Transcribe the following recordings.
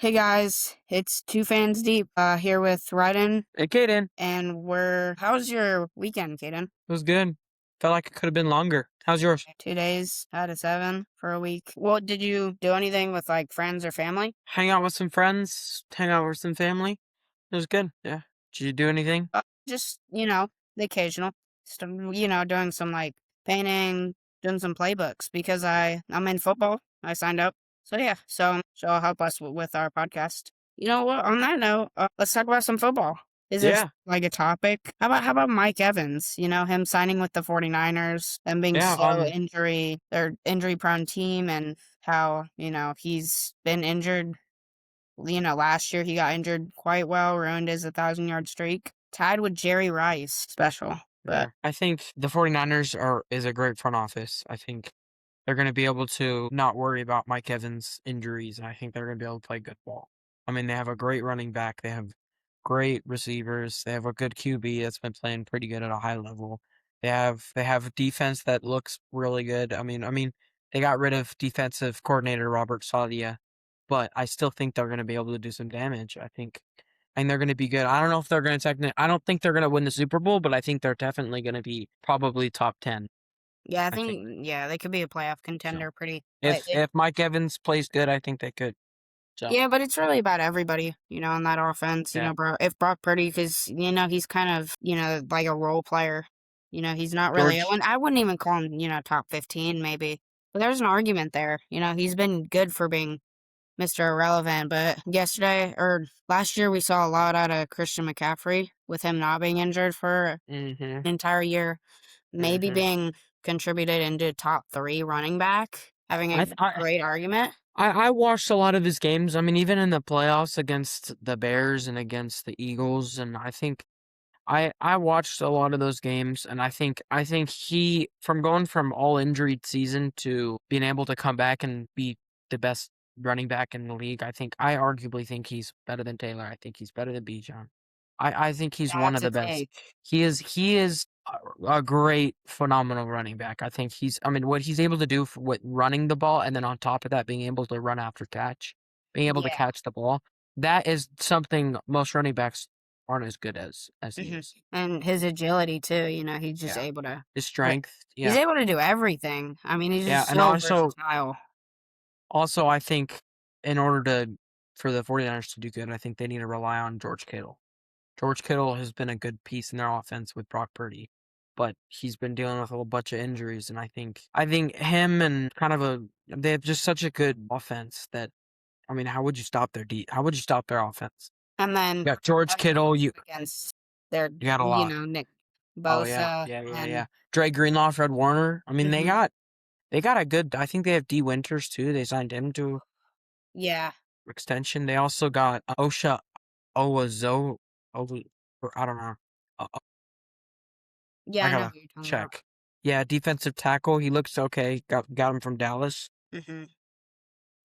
Hey guys, it's Two Fans Deep here with Ryden, Hey, Kaden. and how's your weekend, Kaden? It was good. Felt like it could have been longer. How's yours? 2 days out of 7 for a week. Well, did you do anything with like friends or family? Hang out with some friends, hang out with some family. It was good. Yeah. Did you do anything? Just, the occasional. Doing some like painting, doing some playbooks because I'm in football. I signed up. So yeah, so it'll help us with our podcast. You know what? On that note, let's talk about some football. Is this Yeah. like a topic? How about Mike Evans? Him signing with the 49ers and being Yeah. so injury prone team, and how, he's been injured. Last year he got injured quite well, ruined his 1,000-yard streak. Tied with Jerry Rice. Special. But Yeah. I think the 49ers is a great front office. I think they're going to be able to not worry about Mike Evans' injuries, and I think they're going to be able to play good ball. I mean, they have a great running back. They have great receivers. They have a good QB that's been playing pretty good at a high level. They have a defense that looks really good. I mean, they got rid of defensive coordinator Robert Sadia, but I still think they're going to be able to do some damage. And they're going to be good. I don't know if they're going to I don't think they're going to win the Super Bowl, but I think they're definitely going to be probably top 10. yeah, I I think. think they could be a playoff So contender pretty. But if Mike Evans plays good, I think they could. So yeah, but it's really about everybody, on that offense. yeah, Bro, if Brock Purdy, because he's kind of like a role player. He's not really. George. I wouldn't even call him top 15 maybe. But there's an argument there. He's been good for being Mr. Irrelevant. But yesterday or last year, we saw a lot out of Christian McCaffrey with him not being injured for an Mm-hmm. entire year, maybe Mm-hmm. being contributed into top 3 running back, having a I, th- I great argument. I watched a lot of his games. I mean, even in the playoffs against the Bears and against the Eagles, and I think I watched a lot of those games, and I think he from going from all injured season to being able to come back and be the best running back in the league. I arguably think he's better than Taylor. I think he's better than Bijan. I think he's one of That's a the best. take. He is a great, phenomenal running back. I mean, what he's able to do with running the ball, and then on top of that, being able to run after catch, being able to Yeah. catch the ball, that is something most running backs aren't as good as he Hmm. is. And his agility too, he's just Yeah. able to. His But strength, he's yeah. able to do everything. I mean, he's Yeah, just and so also versatile. I think in order for the 49ers to do good, I think they need to rely on George Kittle. George Kittle has been a good piece in their offense with Brock Purdy, but he's been dealing with a whole bunch of injuries, and I think him and they have just such a good offense that I mean, how would you stop their offense? And then You got George running Kittle, you against their, you got a lot. Nick Oh yeah, Bosa yeah, yeah, and yeah. Dre Greenlaw, Fred Warner. I mean, mhm, they got a good. I think they have D Winters too. They signed him to yeah, extension. They also got Osha Owazo. Or I don't know. Uh, yeah. I I know gotta who you're talking about. check. Yeah, defensive tackle. He looks okay. Got him from Dallas. Hmm.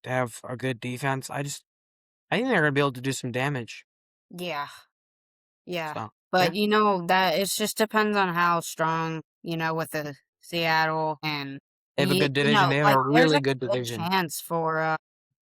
They have a good defense. I think they're gonna be able to do some damage. Yeah, yeah. So But yeah, that it just depends on how strong, with the Seattle and they have a good division. They have like a there's really a good good division. chance for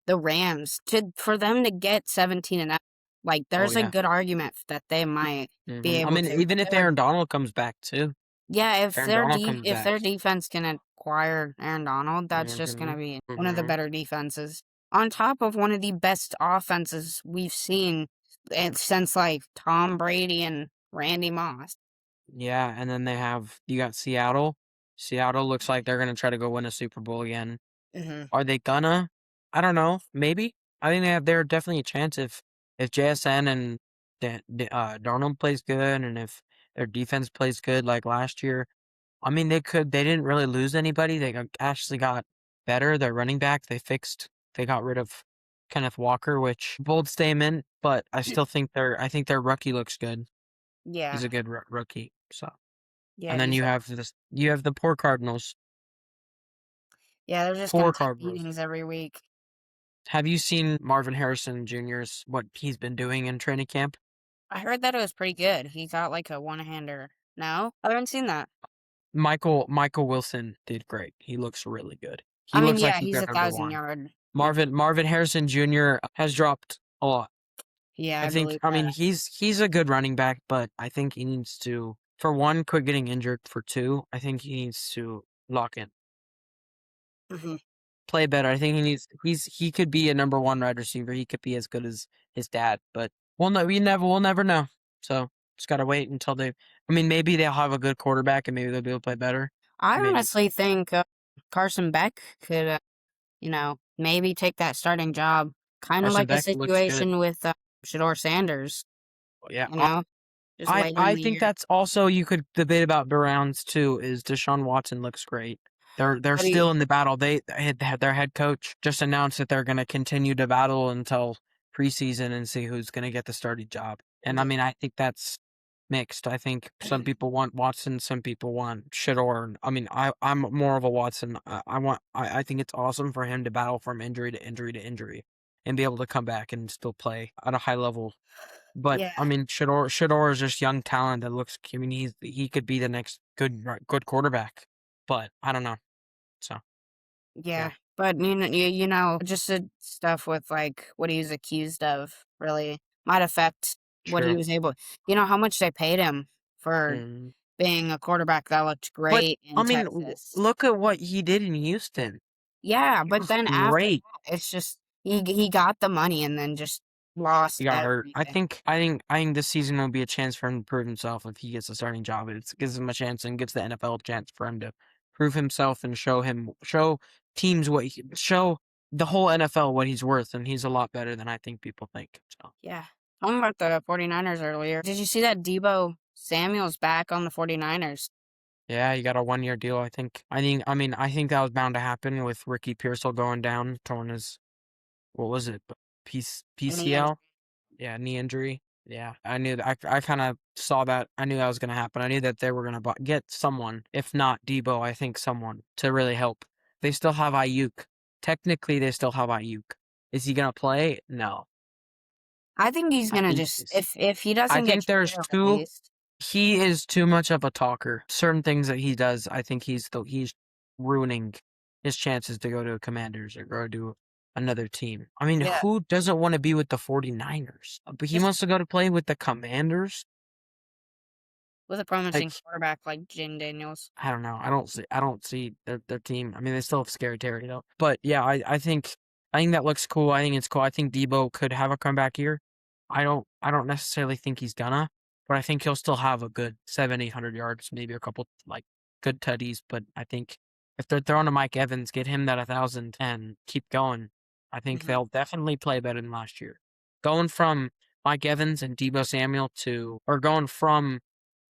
the Rams for them to get 17 and up. Like Oh there's a yeah. good argument that they might be I able mean, to. even if Aaron Donald comes back too. Yeah, Aaron Donald comes if their back. defense can acquire Aaron Donald, that's just going Mm-hmm. to be one of the Mm-hmm. better defenses. On top of one of the best offenses we've seen since like Tom Brady and Randy Moss. Yeah, and then you got Seattle. Seattle looks like they're gonna try to go win a Super Bowl again. Hmm. Are they gonna? I don't know. Maybe. I think they're definitely a chance if JSN and Darnold plays good, and if their defense plays good like last year. I mean, they could. They didn't really lose anybody. Actually got better. Their running back. They got rid of Kenneth Walker, which bold statement, but I think their rookie looks good. Yeah, He's a good rookie. So, yeah, and then he's you have the poor Cardinals. yeah. They're just Poor going to take Cardinals. beatings every week. Have you seen Marvin Harrison Jr.'s what he's been doing in training camp? I heard that it was pretty good. He got like a one-hander. No, I haven't seen that. Michael Wilson did great. He looks really good. I He mean, looks like yeah, he's he's their a number 1,000 one. yard. Marvin Harrison Jr. has dropped a lot. Yeah, I I think believe I mean that. he's a good running back, but I think he needs to, for one, quit getting injured. For two, I think he needs to lock in, Mhm. play better. I think he could be a number one wide receiver. He could be as good as his dad, but we'll never know. So just gotta wait until they. I mean, maybe they'll have a good quarterback and maybe they'll be able to play better. I Maybe honestly think Carson Beck could, maybe take that starting job, kind of Carson like a Beck looks good. situation with Shador Sanders. Yeah, You know, just later in I the think year. that's also, you could debate about Browns too. Is Deshaun Watson looks great. They're But still in the battle. They had their head coach just announced that they're going to continue to battle until preseason and see who's going to get the starting job. And I yeah. mean, I think that's mixed. I think some people want Watson, some people want Shador. I mean, I'm more of a Watson. I think it's awesome for him to battle from injury to injury to injury and be able to come back and still play at a high level. But Yeah, I mean, Shador is just young talent that looks. I mean, he could be the next good quarterback. But I don't know. So yeah. yeah, But just the stuff with like what he was accused of really might affect what he true. was able. You know how much they paid him for Mm. being a quarterback that looked But great I in mean, Texas. look at what he did in Houston. Yeah, He but was then after great. that, it's just he got the money and then just He lost got hurt. everything. I think this season will be a chance for him to prove himself if he gets a starting job. It gives him a chance and gives the NFL a chance for him to prove himself and show teams show the whole NFL what he's worth, and he's a lot better than I think people think. So Yeah. Talking about the 49ers earlier. Did you see that Debo Samuel's back on the 49ers? yeah, he got a 1 year deal. I think that was bound to happen with Ricky Pearsall going down, torn his, what was it, Any injury. PCL. Yeah, knee injury. Yeah, I knew that. I kind of saw that. I knew that was going to happen. I knew that they were going to get someone, if not Debo, I think someone to really help. They still have Ayuk. Technically, they still have Ayuk. Is he going to play? No. I think he's I gonna think just he's. if he I doesn't get think there's traded or two. released. He is too much of a talker. Certain things that he does, I think he's ruining his chances to go to Commanders or go to another team. I mean, Yeah, who doesn't want to be with the 49ers? But he just wants to go to play with the Commanders? with a Like, promising quarterback like Jane Daniels. I don't know. I don't see their team. I mean, they still have scary Terry though. But yeah, I think that looks cool. I think it's cool. I think Debo could have a comeback year. I don't necessarily think he's gonna, but I think he'll still have a good 700, 800 yards, maybe a couple like good tutties. But I think if they're throwing to Mike Evans, get him that 1,000 and keep going, I think Hmm. they'll definitely play better than last year. Going from Mike Evans and Debo Samuel or going from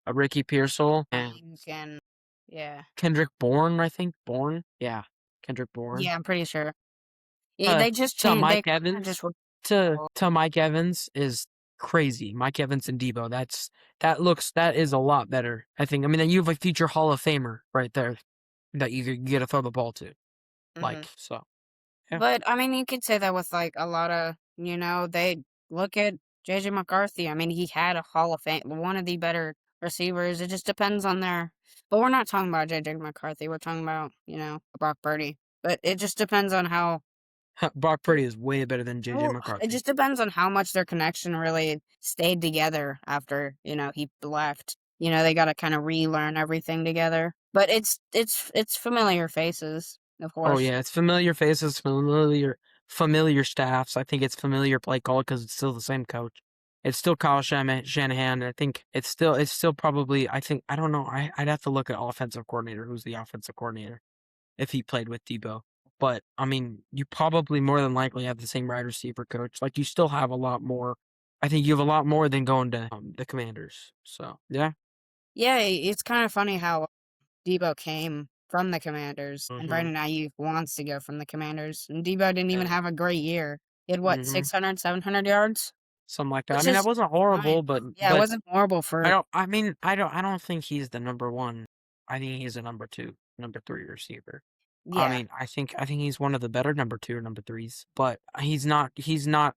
a Ricky Pearsall and You can, yeah, Kendrick Bourne, I think. Bourne? Yeah. Kendrick Bourne. yeah. I'm pretty sure. Yeah, Uh, they just to changed. They Mike kind of Evans just were. to Mike Evans is crazy. Mike Evans and Debo. That is a lot better. I think. I mean, you have a future Hall of Famer right there that you get to throw the ball to. Hmm. Like, so yeah. But I mean, you could say that with like a lot of they look at JJ McCarthy. I mean, he had a Hall of Fame, one of the better receivers. It just depends on their. But we're not talking about JJ McCarthy. We're talking about Brock Purdy. But it just depends on how. Brock Purdy is way better than JJ Well, it McCarthy. just depends on how much their connection really stayed together after he left. They got to kind of relearn everything together. But it's familiar faces, of Oh course. yeah, it's familiar faces, familiar staffs. I think it's familiar play call because it's still the same coach. It's still Kyle Shanahan. I think it's still probably. I don't know. I'd have to look at offensive coordinator. Who's the offensive coordinator if he played with Debo? But I mean, you probably more than likely have the same wide receiver coach. Like you still have a lot more. I think you have a lot more than going to the Commanders. So yeah. Yeah, it's kind of funny how Debo came from the Commanders, and Mm-hmm. Brandon Ayuk wants to go from the Commanders, and Debo didn't even Yeah. have a great year. He had what, Mm-hmm. 600, 700 yards? Something like that. I Which mean, that is wasn't fine. horrible, Yeah, it wasn't horrible I for don't. I mean, I don't think he's the number one. I think he's a number two, number three receiver. I yeah. mean, I think he's one of the better number two or number threes, but he's not. He's not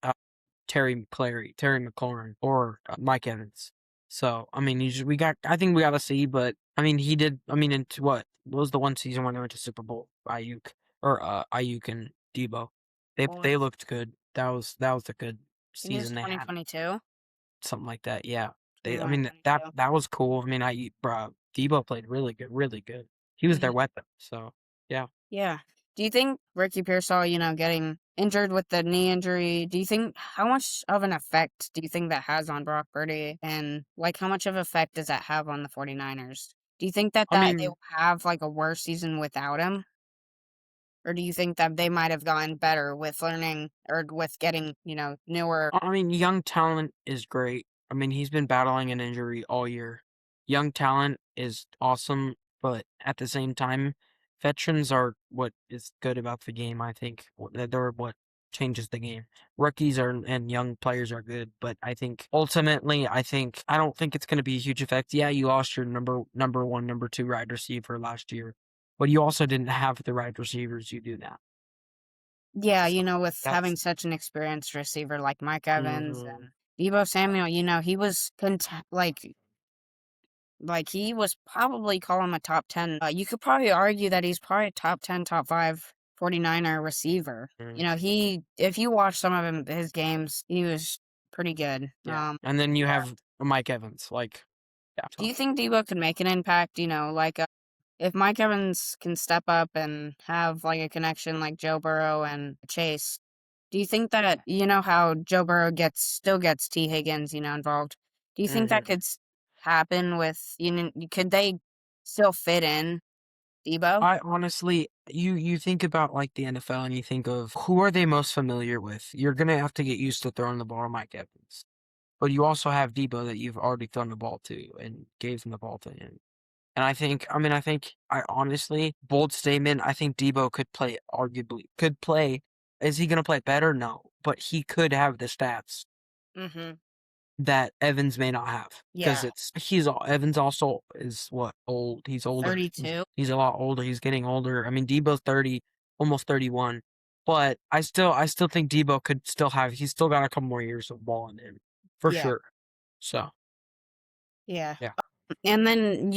Terry McLaurin, or Mike Evans. So I mean, we got. I think we got to see, but I mean, he did. I mean, into what was the one season when they went to Super Bowl? Ayuk and Debo. They Well, they looked good. That was a good think it was season they had, 2022. something like that. Yeah, I mean, that 21-22. that was cool. I mean, bro, Debo played really good, really good. He was their Mhm. weapon. So yeah. Yeah. Do you think Ricky Pearsall, getting injured with the knee injury, do you think how much of an effect do you think that has on Brock Purdy? And like how much of effect does that have on the 49ers? Do you think that I they mean, will have like a worse season without him? Or do you think that they might have gotten better with learning or with getting, newer? young talent is great. I mean, he's been battling an injury all year. Young talent is awesome, but at the same time, veterans are what is good about the game, I think. They're what changes the game. Rookies are and young players are good, but I think ultimately, I don't think it's going to be a huge effect. Yeah, you lost your number one, number two wide receiver last year, but you also didn't have the wide receivers you do now. Yeah, So with having that's such an experienced receiver like Mike Evans mhm, and Deebo Samuel, he was like he was probably call him a top 10. You could probably argue that he's probably a top 10, top 5 49er receiver. mhm. If you watch some of his games, he was pretty good. Yeah, and then you have Mike Evans, like, yeah, Do so you think Deebo could make an impact? If Mike Evans can step up and have like a connection like Joe Burrow and Chase, do you think that how Joe Burrow still gets T Higgins involved? Do you think that mhm. could happen with could they still fit in Debo? I honestly you think about, like, the NFL and you think of who are they most familiar with? You're gonna have to get used to throwing the ball to Mike Evans, but you also have Debo that you've already thrown the ball to and gave him the ball to him, and I honestly bold statement, I think Debo could play. Is he gonna play better? No, but he could have the stats Mhm. that Evans may not have because Yeah. Evans also is what old. He's older. He's 32. he's a lot older. He's getting older. I mean, Debo's 30, almost 31. But I still think Debo could still have. He's still got a couple more years of ball in him for Yeah. sure. So Yeah. yeah, And then,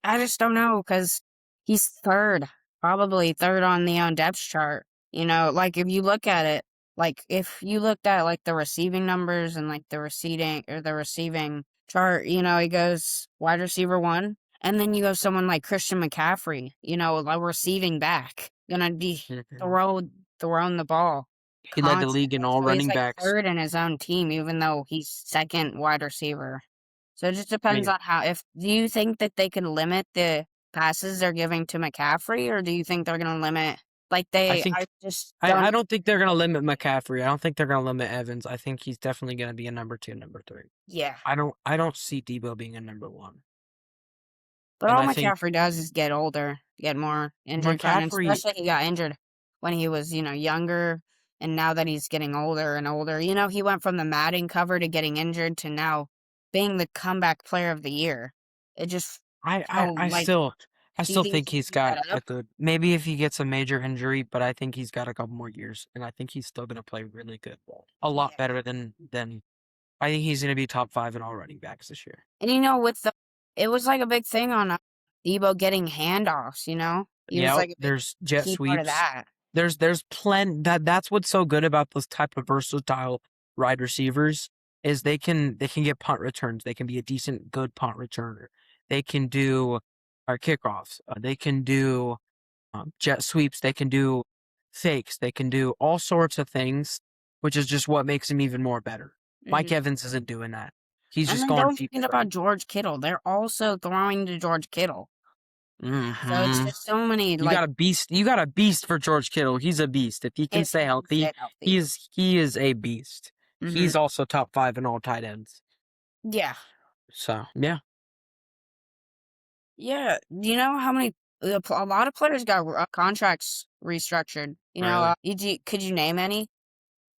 I just don't know because he's third, probably third on the depth chart. Like if you look at it, like if you looked at like the receiving numbers and like the receiving chart, he goes wide receiver one, and then you go someone like Christian McCaffrey, like receiving back, gonna be mhm. throw throwing the ball He led the league in constantly. all So he's running like backs. third in his own team, even though he's second wide receiver. So it just I depends mean, on if do you think that they can limit the passes they're giving to McCaffrey, or do you think they're gonna limit I I think just I don't. don't think they're gonna limit McCaffrey. I don't think they're gonna limit Evans. I think he's definitely gonna be a number two, number three. Yeah. I don't see Debo being a number one. But And all I think McCaffrey does is get older, get more injury prone, and McCaffrey especially he got injured when he was, younger, and now that he's getting older and older, he went from the Madden cover to getting injured to now being the comeback player of the year. It just I I so I like, still I do you still think think he can he's keep got that a up? good maybe if he gets a major injury, but I think he's got a couple more years, and I think he's still gonna play really good ball. A lot Yeah. better than I think he's gonna be top 5 in all running backs this year. And with it was like a big thing on Debo getting handoffs, He was Yep, like a big there's jet key part of sweeps. that. There's plenty that's what's so good about those type of versatile wide receivers is they can get punt returns. They can be a decent good punt returner. They can do our kickoffs. They can do jet sweeps. They can do fakes. They can do all sorts of things, which is just what makes him even more better. Mike Mhm. Evans isn't doing that. He's And just then going don't deep forget threat. about George Kittle. They're also throwing to George Kittle. So it's Hmm just so many You like got a beast. You got a beast for George Kittle. He's a beast. If he can if stay he can healthy, stay healthy. he is a beast. Mhm. He's also top 5 in all tight ends. Yeah. So yeah, Yeah. Do you know how many a lot of players got contracts restructured? really. Could you name any?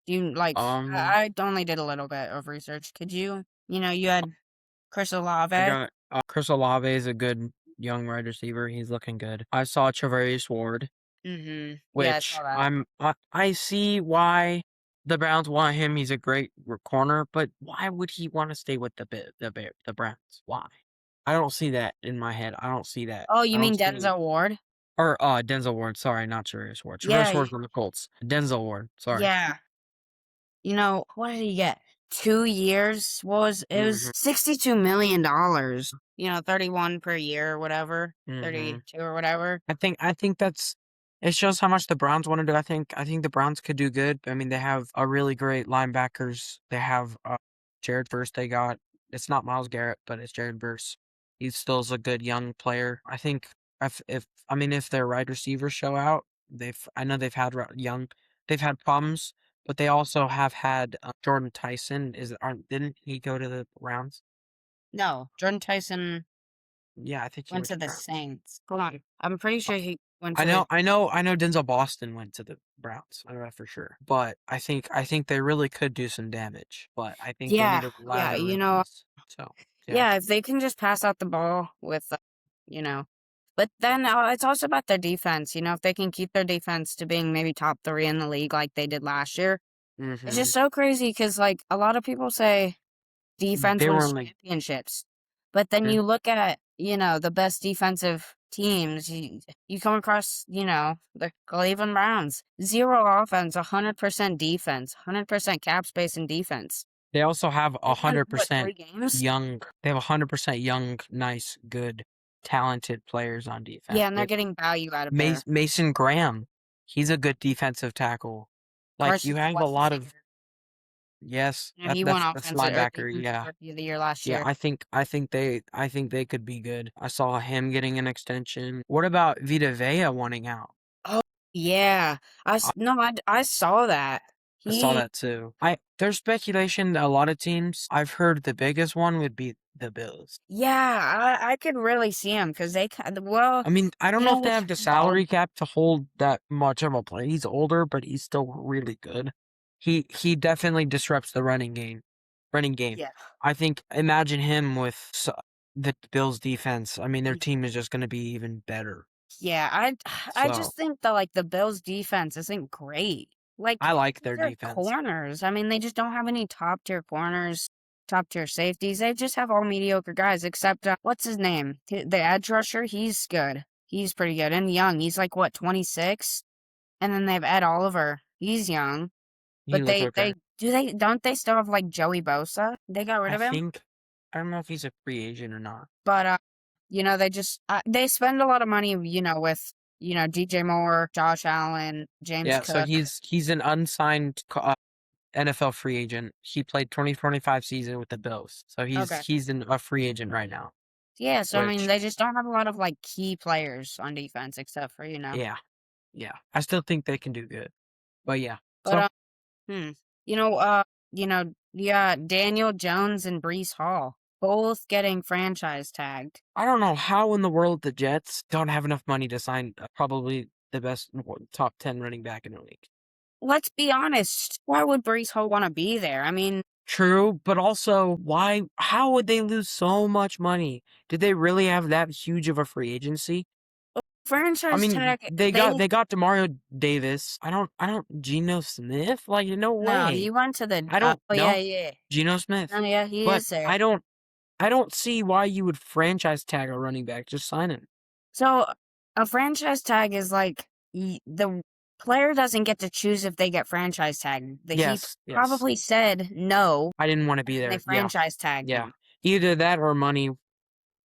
Do you like Um, I only did a little bit of research. Could you? You had Chris I Olave. got Chris Olave is a good young wide receiver. He's looking good. I saw Travarius Ward, Mhm. Yeah, I which saw that. I see why the Browns want him. He's a great corner, but why would he want to stay with the Browns? Why? I don't see that in my head. I don't see that. Oh, I you don't mean see Denzel Ward? or Denzel Ward. Sorry, not Travarius Ward. Yeah, Travarius Ward's on the Colts. Denzel Ward. Sorry. yeah. what did he get? 2 years was it was Mhm. $62 million. 31 per year or whatever, Mhm. 32 or whatever. I think it shows how much the Browns want to do. I think the Browns could do good. I mean, they have a really great linebackers. They have Jared Verse. They got it's not Miles Garrett, but it's Jared Verse. He still is a good young player. I think if their wide receivers show out, I know they've had problems, but they also have had Jordan Tyson. Didn't he go to the Browns? No, Jordan Tyson Yeah, I think he went went to to the Browns. Saints. Hold on. I'm pretty sure he went I to know, I know, I know. Denzel Boston went to the Browns. I know that for sure. But I think they really could do some damage. But I think they need Yeah, to rely on yeah, their rookies. So yeah. yeah, if they can just pass out the ball with, you know, but then it's also about their defense. If they can keep their defense to being maybe top three in the league like they did last year, it's Hmm. just so crazy because like a lot of people say defense They were wins only. championships, but then Mhm. you look at the best defensive teams. You come across the Cleveland Browns, zero offense, 100% defense, 100% cap space and defense. They also have They a won hundred what, percent 3 games? young. They have 100% young, nice, good, talented players on defense. Yeah, and They they're have getting value out of there. Mason Graham. He's a good defensive tackle. Like you Carson have a Wentz, lot of yes. he won That's offensive or linebacker. defensive Yeah. rookie of the year last Yeah, year. I think they could be good. I saw him getting an extension. What about Vita Vea wanting out? Oh yeah, I, no, I saw that. I saw He that too. There's speculation that a lot of teams. I've heard the biggest one would be the Bills. Yeah, I could really see him because well, I mean, I don't you know know if they with have the Ball. salary cap to hold that much of a play. He's older, but he's still really good. He definitely disrupts the running game. Running game. Yeah, I think imagine him with the Bills defense. I mean, their y- team is just going to be even better. yeah. I So just think that like the Bills' defense isn't great. Like I like their their defense. corners. I mean, they just don't have any top tier corners, top tier safeties. They just have all mediocre guys. Except what's his name? The edge rusher. He's good. He's pretty good and young. He's like what 26, and then they have Ed Oliver. He's young, He but looks okay. they don't they still have like Joey Bosa? They got rid I of him, think I don't know if he's a free agent or not. but they just they spend a lot of money, with DJ Moore, Josh Allen, James Yeah, so Cook. he's an unsigned NFL free agent. He played 2025 season with the Bills. So Okay. a free agent right now. Yeah, so I mean, Which they just don't have a lot of like key players on defense except for, yeah, yeah. I still think they can do good. But yeah. but So hmm, yeah, Daniel Jones and Brees Hall both getting franchise tagged. I don't know how in the world the Jets don't have enough money to sign probably the best top 10 running back in the league. Let's be honest, why would Brees Hall want to be there? I mean, True, but also how would they lose so much money? Did they really have that huge of a free agency? I franchise mean, tag, they got Demario Davis. I don't Geno Smith? Like no no, way. he went to the, I don't oh yeah, know yeah. Geno Smith. No, yeah, he But is there. I don't see why you would franchise tag a running back. Just sign him. So a franchise tag is like the player doesn't get to choose if they get franchise tagged. He Yes, yes. probably said no, I didn't want to be and they there. Yeah, franchise tagged yeah. him. Either that or money.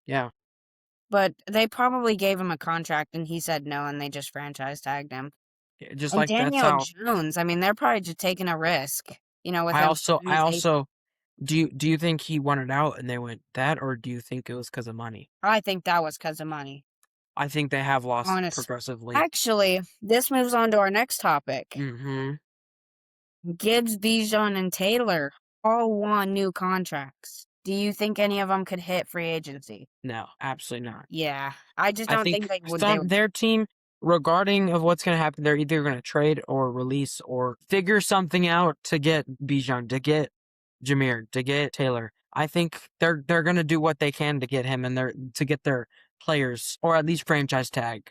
Yeah. But they probably gave him a contract and he said no and they just franchise tagged him. Just And like that's Daniel how Jones, I mean, they're probably just taking a risk, with I him also signing I his eighth. also do you think he wanted out and they went that, or do you think it was because of money? I think that was because of money. I think they have lost Honest. progressively. Actually, this moves on to our next topic. Mm-hmm. Gibbs, Bijan, and Taylor all want new contracts. Do you think any of them could hit free agency? No, absolutely not. Yeah, I just I don't think think they would. their team, regarding of what's going to happen, they're either going to trade or release or figure something out to get Bijan, to get Jameer, to get Taylor. I think they're going to do what they can to get him and to get their players, or at least franchise tag.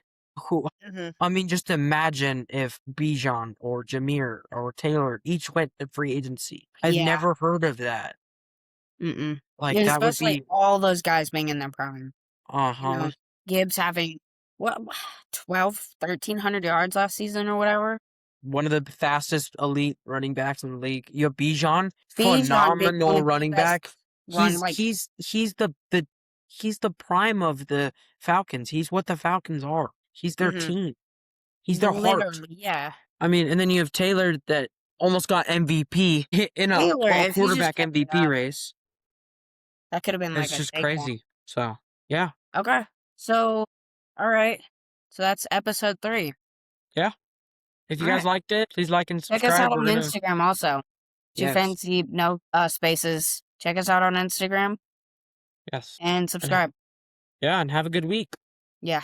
Who Mhm. I mean, just imagine if Bijan or Jameer or Taylor each went to free agency. I've Yeah. never heard of that. Mm-mm. Like Yeah, that would especially be all those guys being in their prime. uh-huh. Gibbs having what 1,200, 1,300 yards last season or whatever. one of the fastest elite running backs in the league. You have Bijan, Bijan being one phenomenal of the running best back. run, like, He's the prime of the Falcons. He's what the Falcons are. He's their mhm, team. He's their heart. literally, yeah. I mean, and then you have Taylor that almost got MVP in a Taylor, if he just quarterback kept it MVP up, race. that could have been like It's a just Saquon. crazy. So, yeah. Okay. So, all right. So that's episode 3. Yeah. If you All guys right. liked it, please like and Check us out subscribe. on Instagram also. Two Yes. Fancy No Spaces. Check us out on Instagram Yes. and subscribe. Yeah, and have a good week. Yeah.